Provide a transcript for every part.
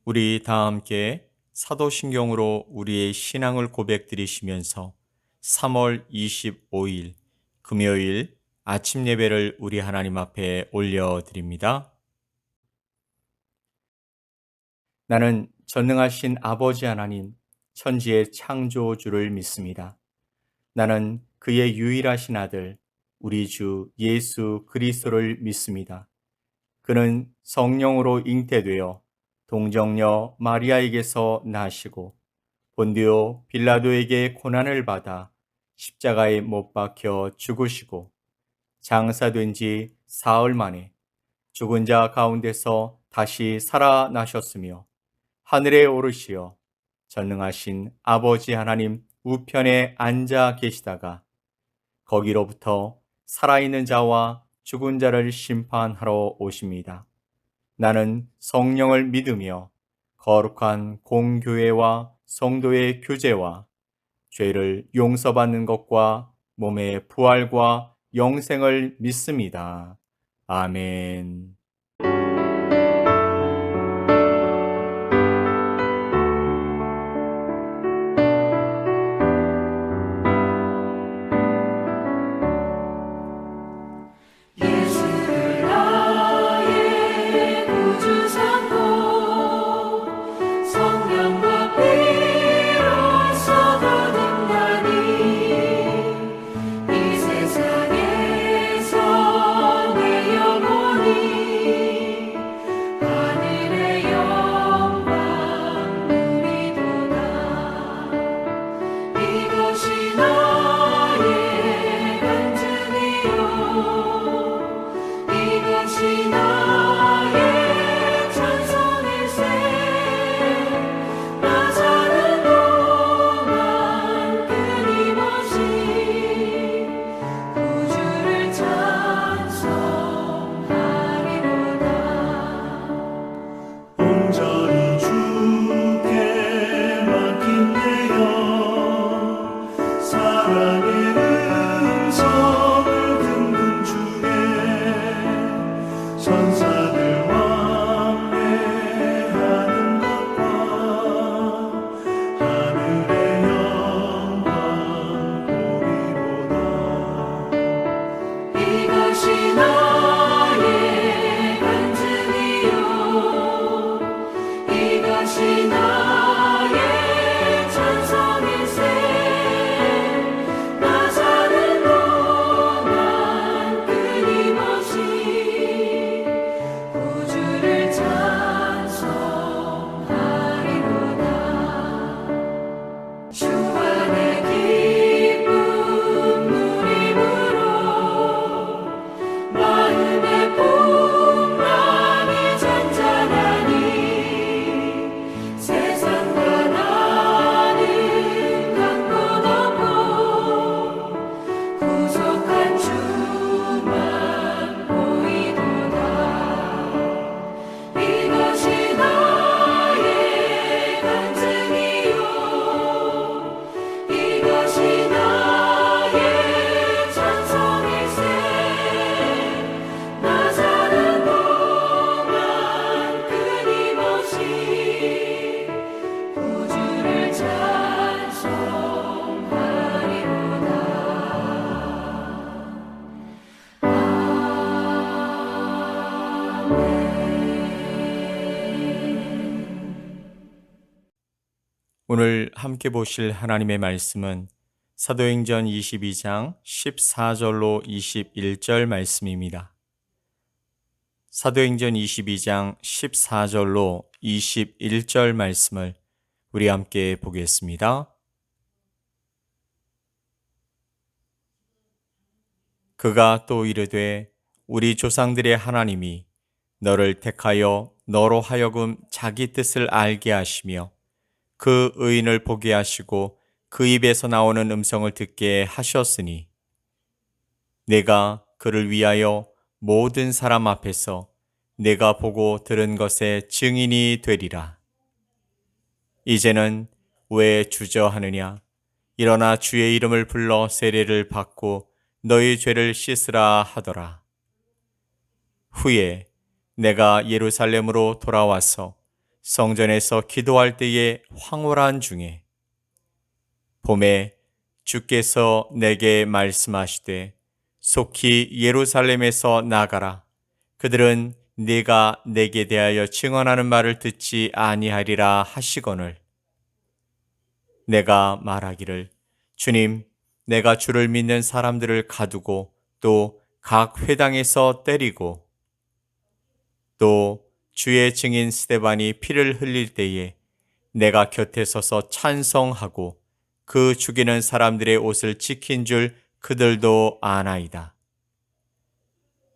우리 다 함께 사도신경으로 우리의 신앙을 고백드리시면서 3월 25일 금요일 아침 예배를 우리 하나님 앞에 올려드립니다. 나는 전능하신 아버지 하나님, 천지의 창조주를 믿습니다. 나는 그의 유일하신 아들, 우리 주 예수 그리스도를 믿습니다. 그는 성령으로 잉태되어 동정녀 마리아에게서 나시고 본디오 빌라도에게 고난을 받아 십자가에 못 박혀 죽으시고 장사된 지 사흘 만에 죽은 자 가운데서 다시 살아나셨으며 하늘에 오르시어 전능하신 아버지 하나님 우편에 앉아 계시다가 거기로부터 살아있는 자와 죽은 자를 심판하러 오십니다. 나는 성령을 믿으며 거룩한 공교회와 성도의 교제와 죄를 용서받는 것과 몸의 부활과 영생을 믿습니다. 아멘. 예수를 나의 구주 삼고 성령과 피로써 거듭나니 이 세상에서 내 영혼이 하늘의 영광 누리도다. 이것이 나의 간증이요 이것이 나의 찬송일세. 나 사는 동안 끊임없이 구주를 찬송하리로다. 온전히 주께 맡긴 내 영, 사랑의 음성을 듣는 중에 천사들 왕래하는 것과 하늘의 영광 보리로다. 이것이 나의 간증이요 이것이 나의 찬송일세. 나 사는 동안 끊임없이 구주를 찬송하리로다. 주 안에 기쁨 누림으로 마음의 풍랑이 잔잔하니 세상과 나는 간 곳 없고 구속한 주만 보이도다. 이것이 나의 간증이요 이것이 나의 찬송일세. 나 사는 동안 끊임없이 구주를 찬송하리로다. 오늘 함께 보실 하나님의 말씀은 사도행전 22장 14절로 21절 말씀입니다. 사도행전 22장 14절로 21절 말씀을 우리 함께 보겠습니다. 그가 또 이르되 우리 조상들의 하나님이 너를 택하여 너로 하여금 자기 뜻을 알게 하시며 그 의인을 보게 하시고 그 입에서 나오는 음성을 듣게 하셨으니 내가 그를 위하여 모든 사람 앞에서 내가 보고 들은 것의 증인이 되리라. 이제는 왜 주저하느냐? 일어나 주의 이름을 불러 세례를 받고 너희 죄를 씻으라 하더라. 후에 내가 예루살렘으로 돌아와서 성전에서 기도할 때의 황홀한 중에 봄에 주께서 내게 말씀하시되 속히 예루살렘에서 나가라. 그들은 네가 내게 대하여 증언하는 말을 듣지 아니하리라 하시거늘 내가 말하기를 주님, 내가 주를 믿는 사람들을 가두고 또 각 회당에서 때리고 또 주의 증인 스데반이 피를 흘릴 때에 내가 곁에 서서 찬성하고 그 죽이는 사람들의 옷을 지킨 줄 그들도 아나이다.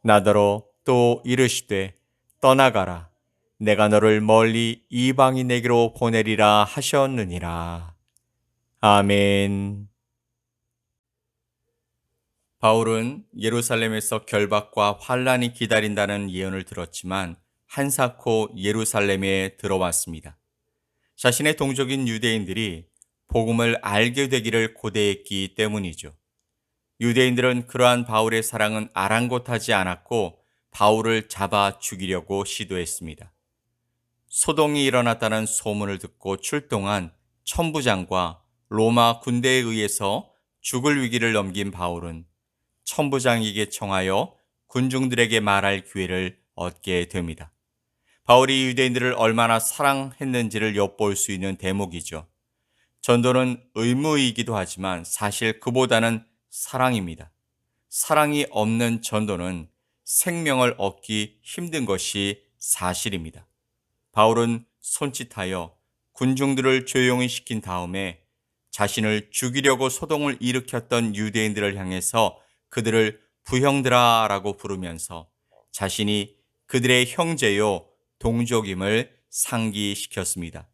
나더러 또 이르시되 떠나가라. 내가 너를 멀리 이방인에게로 보내리라 하셨느니라. 아멘. 바울은 예루살렘에서 결박과 환란이 기다린다는 예언을 들었지만 한사코 예루살렘에 들어왔습니다. 자신의 동족인 유대인들이 복음을 알게 되기를 고대했기 때문이죠. 유대인들은 그러한 바울의 사랑은 아랑곳하지 않았고 바울을 잡아 죽이려고 시도했습니다. 소동이 일어났다는 소문을 듣고 출동한 천부장과 로마 군대에 의해서 죽을 위기를 넘긴 바울은 천부장에게 청하여 군중들에게 말할 기회를 얻게 됩니다. 바울이 유대인들을 얼마나 사랑했는지를 엿볼 수 있는 대목이죠. 전도는 의무이기도 하지만 사실 그보다는 사랑입니다. 사랑이 없는 전도는 생명을 얻기 힘든 것이 사실입니다. 바울은 손짓하여 군중들을 조용히 시킨 다음에 자신을 죽이려고 소동을 일으켰던 유대인들을 향해서 그들을 부형들아라고 부르면서 자신이 그들의 형제요 동족임을 상기시켰습니다.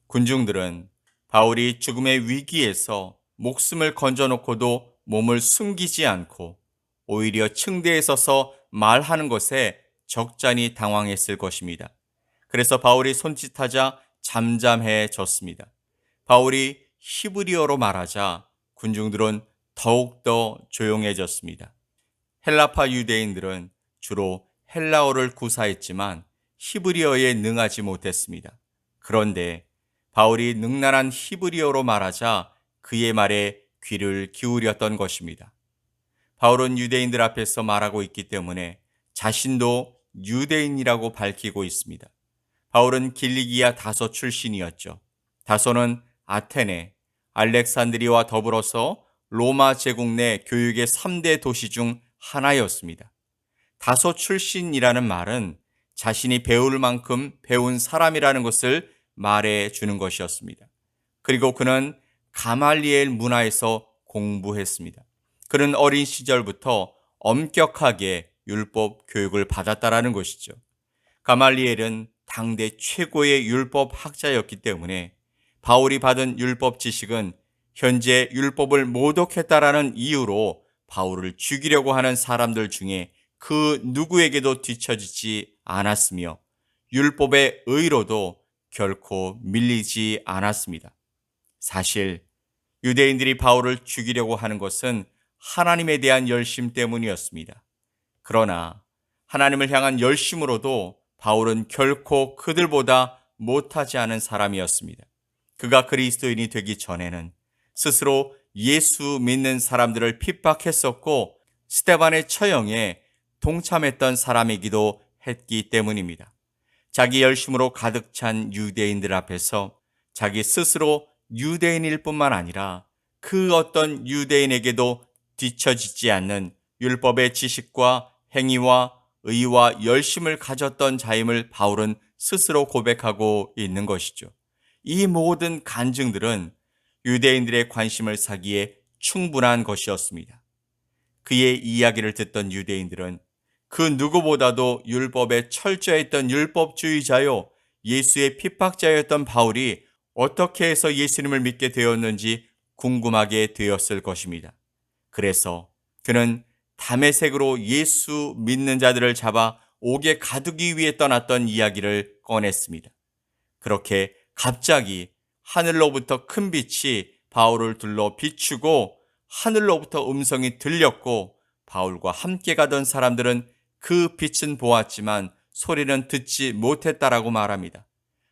군중들은 바울이 죽음의 위기에서 목숨을 건져놓고도 몸을 숨기지 않고 오히려 층대에 서서 말하는 것에 적잖이 당황했을 것입니다. 그래서 바울이 손짓하자 잠잠해졌습니다. 바울이 히브리어로 말하자 군중들은 더욱더 조용해졌습니다. 헬라파 유대인들은 주로 헬라어를 구사했지만 히브리어에 능하지 못했습니다. 그런데 바울이 능란한 히브리어로 말하자 그의 말에 귀를 기울였던 것입니다. 바울은 유대인들 앞에서 말하고 있기 때문에 자신도 유대인이라고 밝히고 있습니다. 바울은 길리기아 다소 출신이었죠. 다소는 아테네, 알렉산드리와 더불어서 로마 제국 내 교육의 3대 도시 중 하나였습니다. 다소 출신이라는 말은 자신이 배울 만큼 배운 사람이라는 것을 말해 주는 것이었습니다. 그리고 그는 가말리엘 문화에서 공부했습니다. 그는 어린 시절부터 엄격하게 율법 교육을 받았다라는 것이죠. 가말리엘은 당대 최고의 율법 학자였기 때문에 바울이 받은 율법 지식은 현재 율법을 모독했다라는 이유로 바울을 죽이려고 하는 사람들 중에 그 누구에게도 뒤처지지 않았으며 율법의 의로도 결코 밀리지 않았습니다. 사실 유대인들이 바울을 죽이려고 하는 것은 하나님에 대한 열심 때문이었습니다. 그러나 하나님을 향한 열심으로도 바울은 결코 그들보다 못하지 않은 사람이었습니다. 그가 그리스도인이 되기 전에는 스스로 예수 믿는 사람들을 핍박했었고 스데반의 처형에 동참했던 사람이기도 했기 때문입니다. 자기 열심으로 가득 찬 유대인들 앞에서 자기 스스로 유대인일 뿐만 아니라 그 어떤 유대인에게도 뒤처지지 않는 율법의 지식과 행위와 의와 열심을 가졌던 자임을 바울은 스스로 고백하고 있는 것이죠. 이 모든 간증들은 유대인들의 관심을 사기에 충분한 것이었습니다. 그의 이야기를 듣던 유대인들은 그 누구보다도 율법에 철저했던 율법주의자요 예수의 핍박자였던 바울이 어떻게 해서 예수님을 믿게 되었는지 궁금하게 되었을 것입니다. 그래서 그는 다메섹으로 예수 믿는 자들을 잡아 옥에 가두기 위해 떠났던 이야기를 꺼냈습니다. 그렇게 갑자기 하늘로부터 큰 빛이 바울을 둘러 비추고 하늘로부터 음성이 들렸고 바울과 함께 가던 사람들은 그 빛은 보았지만 소리는 듣지 못했다라고 말합니다.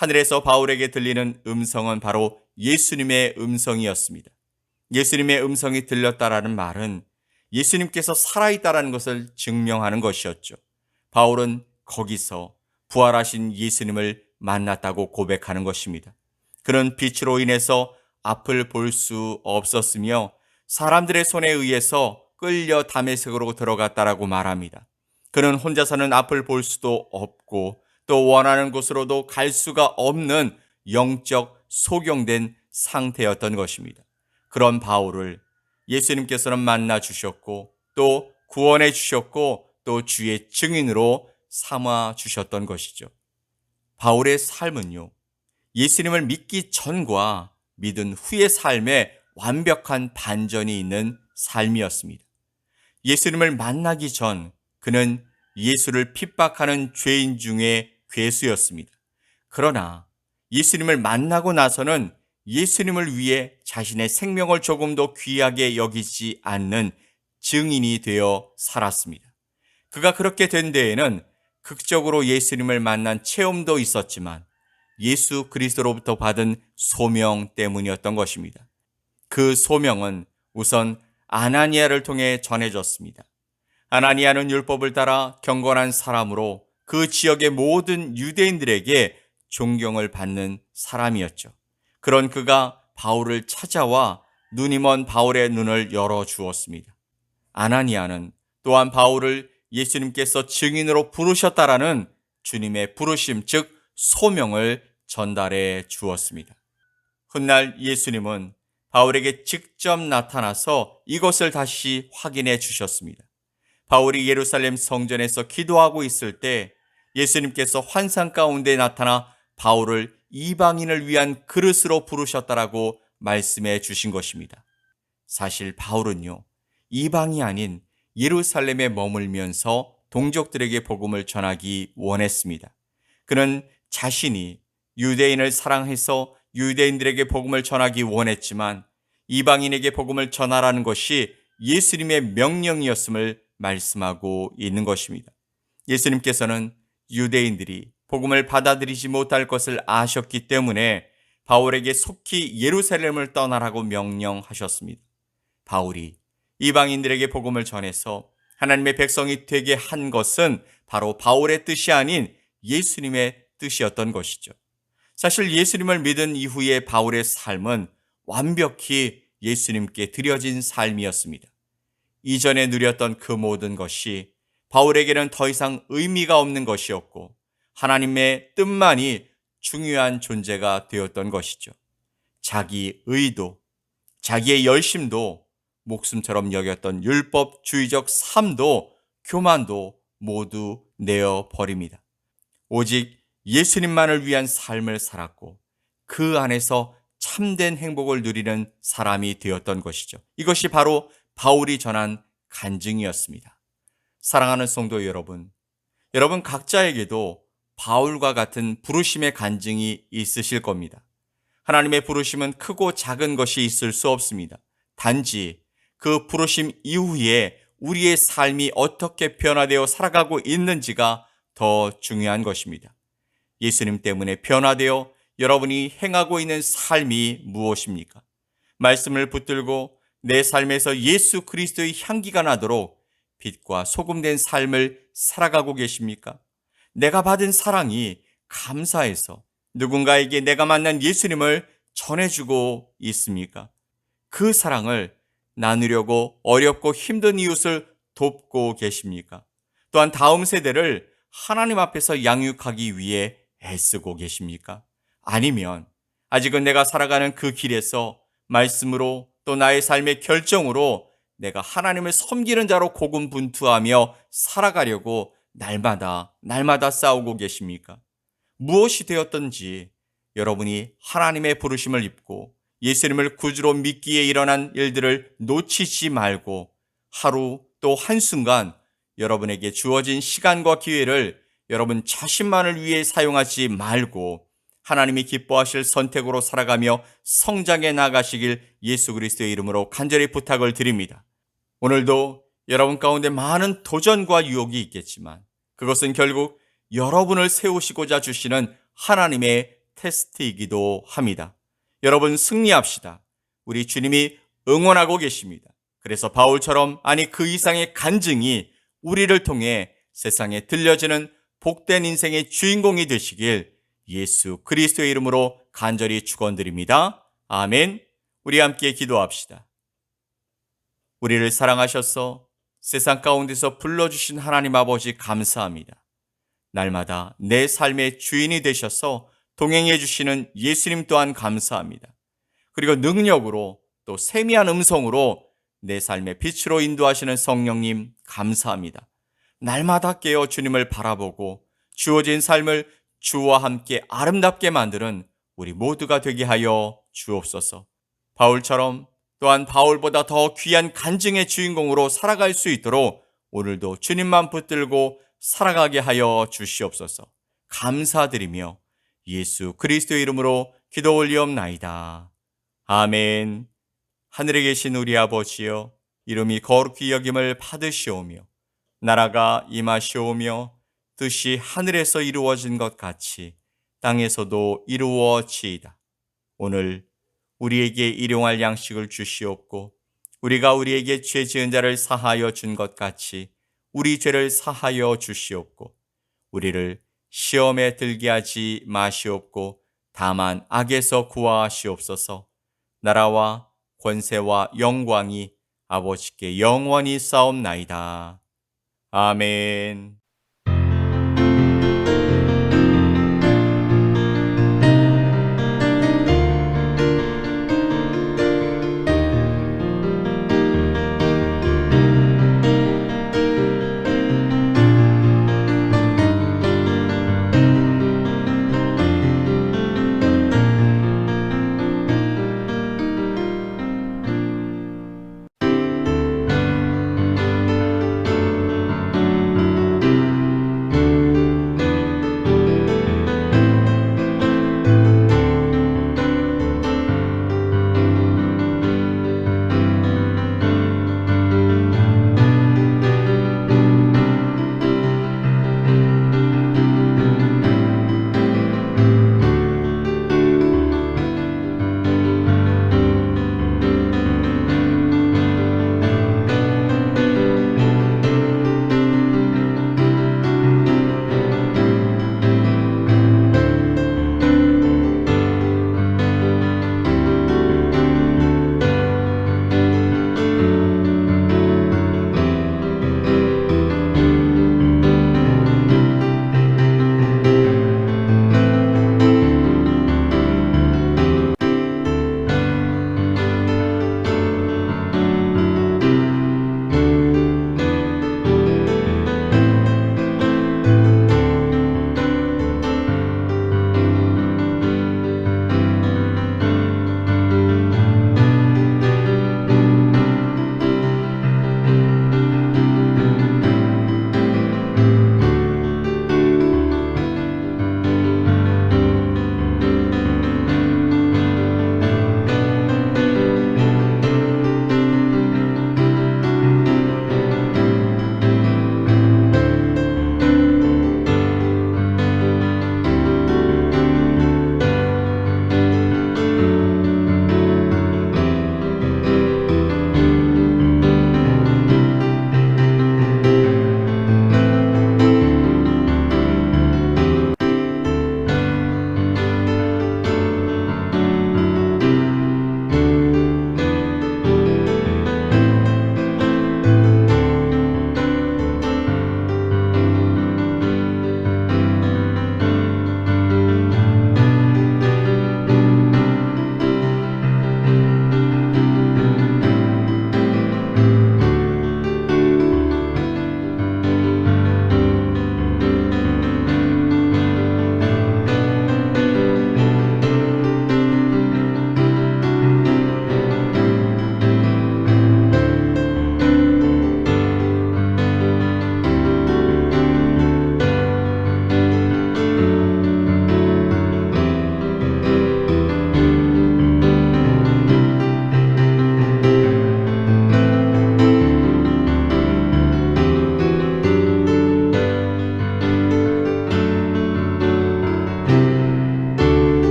하늘에서 바울에게 들리는 음성은 바로 예수님의 음성이었습니다. 예수님의 음성이 들렸다라는 말은 예수님께서 살아있다라는 것을 증명하는 것이었죠. 바울은 거기서 부활하신 예수님을 만났다고 고백하는 것입니다. 그는 빛으로 인해서 앞을 볼 수 없었으며 사람들의 손에 의해서 끌려 다메섹으로 들어갔다라고 말합니다. 그는 혼자서는 앞을 볼 수도 없고 또 원하는 곳으로도 갈 수가 없는 영적 소경된 상태였던 것입니다. 그런 바울을 예수님께서는 만나 주셨고 또 구원해 주셨고 또 주의 증인으로 삼아 주셨던 것이죠. 바울의 삶은요, 예수님을 믿기 전과 믿은 후의 삶에 완벽한 반전이 있는 삶이었습니다. 예수님을 만나기 전 그는 예수를 핍박하는 죄인 중에 괴수였습니다. 그러나 예수님을 만나고 나서는 예수님을 위해 자신의 생명을 조금도 귀하게 여기지 않는 증인이 되어 살았습니다. 그가 그렇게 된 데에는 극적으로 예수님을 만난 체험도 있었지만 예수 그리스도로부터 받은 소명 때문이었던 것입니다. 그 소명은 우선 아나니아를 통해 전해졌습니다. 아나니아는 율법을 따라 경건한 사람으로 그 지역의 모든 유대인들에게 존경을 받는 사람이었죠. 그런 그가 바울을 찾아와 눈이 먼 바울의 눈을 열어주었습니다. 아나니아는 또한 바울을 예수님께서 증인으로 부르셨다라는 주님의 부르심, 즉 소명을 전달해 주었습니다. 훗날 예수님은 바울에게 직접 나타나서 이것을 다시 확인해 주셨습니다. 바울이 예루살렘 성전에서 기도하고 있을 때 예수님께서 환상 가운데 나타나 바울을 이방인을 위한 그릇으로 부르셨다라고 말씀해 주신 것입니다. 사실 바울은요, 이방이 아닌 예루살렘에 머물면서 동족들에게 복음을 전하기 원했습니다. 그는 자신이 유대인을 사랑해서 유대인들에게 복음을 전하기 원했지만 이방인에게 복음을 전하라는 것이 예수님의 명령이었음을 말씀하고 있는 것입니다. 예수님께서는 유대인들이 복음을 받아들이지 못할 것을 아셨기 때문에 바울에게 속히 예루살렘을 떠나라고 명령하셨습니다. 바울이 이방인들에게 복음을 전해서 하나님의 백성이 되게 한 것은 바로 바울의 뜻이 아닌 예수님의 뜻이었던 것이죠. 사실 예수님을 믿은 이후의 바울의 삶은 완벽히 예수님께 드려진 삶이었습니다. 이전에 누렸던 그 모든 것이 바울에게는 더 이상 의미가 없는 것이었고 하나님의 뜻만이 중요한 존재가 되었던 것이죠. 자기 의도, 자기의 열심도 목숨처럼 여겼던 율법주의적 삶도 교만도 모두 내어버립니다. 오직 예수님만을 위한 삶을 살았고 그 안에서 참된 행복을 누리는 사람이 되었던 것이죠. 이것이 바로 바울이 전한 간증이었습니다. 사랑하는 성도 여러분, 여러분 각자에게도 바울과 같은 부르심의 간증이 있으실 겁니다. 하나님의 부르심은 크고 작은 것이 있을 수 없습니다. 단지 그 부르심 이후에 우리의 삶이 어떻게 변화되어 살아가고 있는지가 더 중요한 것입니다. 예수님 때문에 변화되어 여러분이 행하고 있는 삶이 무엇입니까? 말씀을 붙들고 내 삶에서 예수 그리스도의 향기가 나도록 빛과 소금된 삶을 살아가고 계십니까? 내가 받은 사랑이 감사해서 누군가에게 내가 만난 예수님을 전해주고 있습니까? 그 사랑을 나누려고 어렵고 힘든 이웃을 돕고 계십니까? 또한 다음 세대를 하나님 앞에서 양육하기 위해 애쓰고 계십니까? 아니면 아직은 내가 살아가는 그 길에서 말씀으로 또 나의 삶의 결정으로 내가 하나님을 섬기는 자로 고군분투하며 살아가려고 날마다 싸우고 계십니까? 무엇이 되었든지 여러분이 하나님의 부르심을 입고 예수님을 구주로 믿기에 일어난 일들을 놓치지 말고 하루 또 한순간 여러분에게 주어진 시간과 기회를 여러분 자신만을 위해 사용하지 말고 하나님이 기뻐하실 선택으로 살아가며 성장해 나가시길 예수 그리스도의 이름으로 간절히 부탁을 드립니다. 오늘도 여러분 가운데 많은 도전과 유혹이 있겠지만 그것은 결국 여러분을 세우시고자 주시는 하나님의 테스트이기도 합니다. 여러분 승리합시다. 우리 주님이 응원하고 계십니다. 그래서 바울처럼 아니 그 이상의 간증이 우리를 통해 세상에 들려지는 복된 인생의 주인공이 되시길 예수 그리스도의 이름으로 간절히 축원드립니다. 아멘. 우리 함께 기도합시다. 우리를 사랑하셔서 세상 가운데서 불러주신 하나님 아버지 감사합니다. 날마다 내 삶의 주인이 되셔서 동행해 주시는 예수님 또한 감사합니다. 그리고 능력으로 또 세미한 음성으로 내 삶의 빛으로 인도하시는 성령님 감사합니다. 날마다 깨어 주님을 바라보고 주어진 삶을 주와 함께 아름답게 만드는 우리 모두가 되게 하여 주옵소서. 바울처럼 또한 바울보다 더 귀한 간증의 주인공으로 살아갈 수 있도록 오늘도 주님만 붙들고 살아가게 하여 주시옵소서. 감사드리며 예수 그리스도의 이름으로 기도 올리옵나이다. 아멘. 하늘에 계신 우리 아버지여, 이름이 거룩히 여김을 받으시오며 나라가 임하시오며 뜻이 하늘에서 이루어진 것 같이 땅에서도 이루어지이다. 오늘 우리에게 일용할 양식을 주시옵고 우리가 우리에게 죄 지은 자를 사하여 준 것 같이 우리 죄를 사하여 주시옵고 우리를 시험에 들게 하지 마시옵고 다만 악에서 구하시옵소서. 나라와 권세와 영광이 아버지께 영원히 싸움나이다. 아멘.